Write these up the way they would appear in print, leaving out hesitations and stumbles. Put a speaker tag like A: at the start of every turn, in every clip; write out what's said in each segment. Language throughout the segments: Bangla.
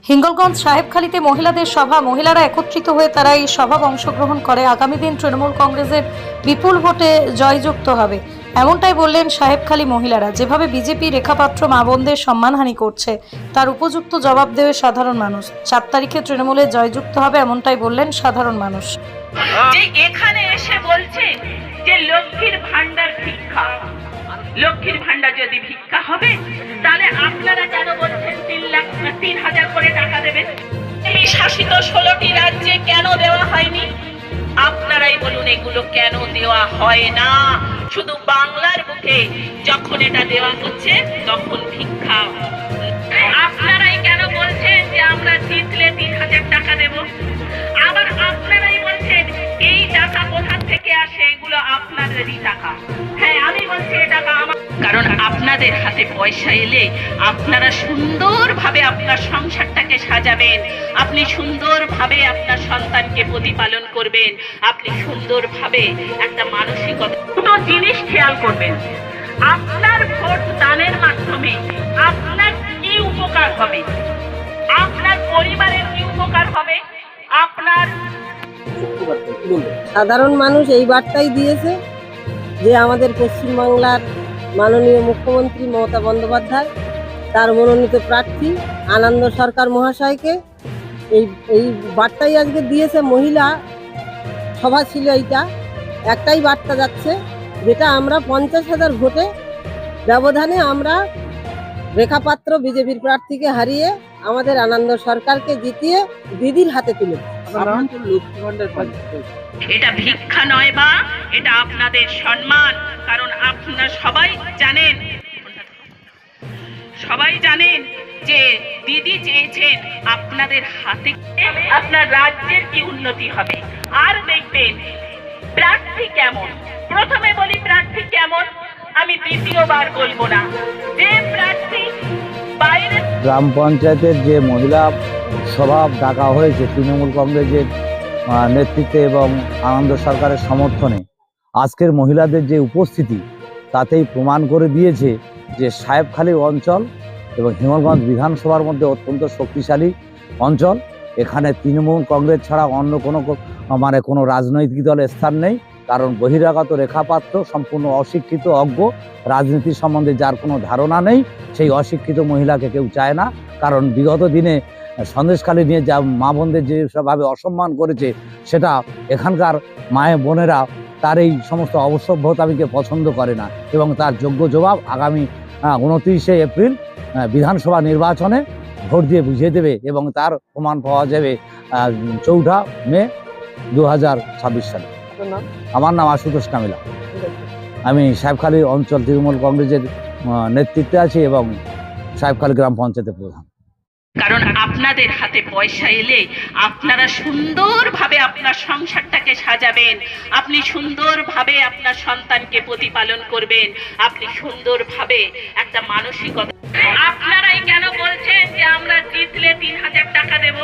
A: হিঙ্গলগঞ্জ সাহেবখালীতে মহিলাদের সভা। মহিলারা একত্রিত হয়ে তারা এই সভায় অংশগ্রহণ করে আগামী দিন তৃণমূল কংগ্রেসের বিপুল ভোটে জয়যুক্ত হবে, এমনটাই বললেন সাহেবখালী মহিলারা। যেভাবে বিজেপি রেখাপাত্র মা বোনদের সম্মানহানি করছে, তার উপযুক্ত জবাব দেবে সাধারণ মানুষ। 4 তারিখে তৃণমূলে জয়যুক্ত হবে, এমনটাই বললেন সাধারণ মানুষ।
B: যে এখানে এসে বলছে যে লক্ষ্মীর ভান্ডার ভিক্ষা, লক্ষ্মীর ভান্ডার যদি ভিক্ষা হবে তাহলে আপনারা কেন বলছেন 3,000 করে টাকা দেবেন? এই শাসিত 16টি রাজ্যে কেন দেওয়া হয়নি? আপনারাই বলুন এগুলো কেন দেওয়া হয় না? শুধু বাংলার বুকে যখন এটা দেওয়া হচ্ছে তখন ভিক্ষা। আপনারাই কেন বলছেন যে আমরা জিতলে 3,000 টাকা দেব? আবার আপনারাই বলছেন এই টাকা কোথা থেকে আসে? এগুলো আপনাদেরই টাকা। হ্যাঁ, আমি বলছি এই টাকা আমার, কারণ আপনাদের হাতে পয়সা এলে আপনারা সুন্দরভাবে আপনার সংসারটাকে সাজাবেন, আপনি সুন্দরভাবে আপনার সন্তানকে প্রতিপালন করবেন, আপনি সুন্দরভাবে একটা মানসিকতা। দুটো জিনিস খেয়াল করবেন, আপনার ভোট দানের মাধ্যমে আপনার কি উপকার হবে, আপনার পরিবারের কি উপকার হবে, আপনার
C: সাধারণ মানুষ এই বার্তাই দিয়েছে যে আমাদের পশ্চিমবাংলার মাননীয় মুখ্যমন্ত্রী মমতা বন্দ্যোপাধ্যায় তার মনোনীত প্রার্থী আনন্দ সরকার মহাশয়কে এই বার্তাই আজকে দিয়েছে। মহিলা সভা ছিল, এইটা একটাই বার্তা যাচ্ছে, যেটা আমরা 50,000 ভোটে ব্যবধানে আমরা রেখাপাত্র বিজেপির প্রার্থীকে হারিয়ে আমাদের আনন্দ সরকারকে জিতিয়ে দিদির হাতে তুলে।
B: এটা ভিক্ষা নয়, বা এটা আপনাদের সম্মান। কারণ আপনারা সবাই জানেন যে দিদি চেয়েছেন আপনাদের হাতে, আপনার রাজ্যের কি উন্নতি হবে। আর দেখবেন প্রার্থী কেমন, প্রথমে বলি প্রার্থী কেমন, আমি দ্বিতীয়বার বলবো না। যে প্রার্থী বাইরে
D: গ্রাম পঞ্চায়েতের যে মহিলা সভা ডাকা হয়েছে তৃণমূল কংগ্রেসের নেতৃত্বে এবং আনন্দ সরকারের সমর্থনে, আজকের মহিলাদের যে উপস্থিতি তাতেই প্রমাণ করে দিয়েছে যে সাহেবখালী অঞ্চল এবং হিঙ্গলগঞ্জ বিধানসভার মধ্যে অত্যন্ত শক্তিশালী অঞ্চল। এখানে তৃণমূল কংগ্রেস ছাড়া অন্য কোনো রাজনৈতিক দলের স্থান নেই, কারণ বহিরাগত রেখাপাত্র সম্পূর্ণ অশিক্ষিত, অজ্ঞ, রাজনীতি সম্বন্ধে যার কোনো ধারণা নেই, সেই অশিক্ষিত মহিলাকে কেউ চায় না। কারণ বিগত দিনে সন্দেশখালী নিয়ে যা মা বোনদের যেভাবে অসম্মান করেছে, সেটা এখানকার মায়ের বোনেরা তার এই সমস্ত অবসভ্যতামিকে পছন্দ করে না, এবং তার যোগ্য জবাব আগামী 29শে এপ্রিল বিধানসভা নির্বাচনে ভোট দিয়ে বুঝিয়ে দেবে, এবং তার প্রমাণ পাওয়া যাবে 4 মে 2026 সালে। আমার নাম আশুতোষ কামিলা, আমি সাহেবখালী অঞ্চল তৃণমূল কংগ্রেসের নেতৃত্বে আছি এবং সাহেবখালী গ্রাম পঞ্চায়েতের প্রধান।
B: কারণ আপনাদের হাতে পয়সা এলে আপনারা সুন্দরভাবে আপনার সংসারটাকে সাজাবেন, আপনি সুন্দরভাবে আপনার সন্তানকে প্রতিপালন করবেন, আপনি সুন্দরভাবে একটা মানসিকতা। আপনারাই কেন বলছেন যে আমরা জিতলে 3,000 টাকা দেব?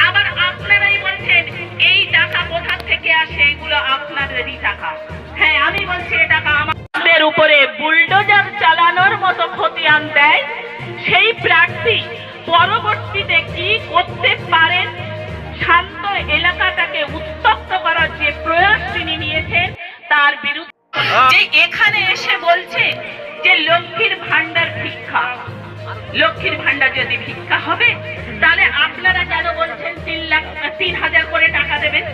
B: আবার আপনারাই বলছেন এই টাকা কোথা থেকে আসে? এগুলো আপনাদেরই টাকা। হ্যাঁ, আমি বলছি এই টাকা আমাদের উপরে বুলডোজার চালানোর মতো খতিয়ান দেয়। সেই প্রার্থী পরবর্তীতে কি করতে পারেন, শান্ত এলাকাটাকে উত্তপ্ত করার যে প্রয়াস তিনি নিয়েছেন, তার বিরুদ্ধে যে এখানে এসে বলছে যে লক্ষ্মীর ভান্ডার ভিক্ষা, লক্ষ্মীর ভান্ডার যদি ভিক্ষা হবে তাহলে আপনারা কেন বলছেন 3,000 করে টাকা দেবেন?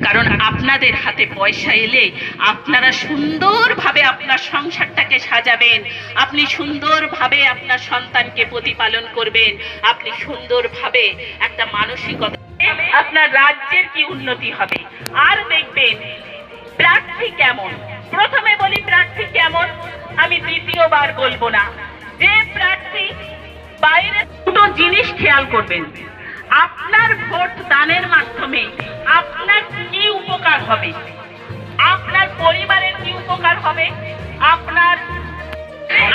B: কারণ আপনাদের হাতে পয়সা এলে আপনারা সুন্দরভাবে আপনার সংসারটাকে সাজাবেন, আপনি সুন্দরভাবে আপনার সন্তানকে প্রতিপালন করবেন, আপনি সুন্দরভাবে একটা মানসিকতা, আপনার রাজ্যের কি উন্নতি হবে। আর দেখবেন প্রার্থী কেমন, প্রথমে বলি প্রার্থী কেমন, আমি দ্বিতীয়বার বলবো না। যে প্রার্থী বাইরে, দুটো জিনিস খেয়াল করবেন, আপনার ভোট দানের মাধ্যমে আপনার কি উপকার হবে, আপনার পরিবারের কি উপকার হবে,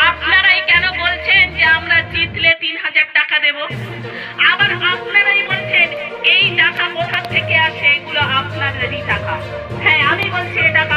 B: আপনারাই কেন বলছেন যে আমরা জিতলে 3,000 টাকা দেব? আবার আপনারাই বলছেন এই টাকা কোথা থেকে আসে? এগুলো আপনাদেরই টাকা। হ্যাঁ, আমি বলছি এই টাকা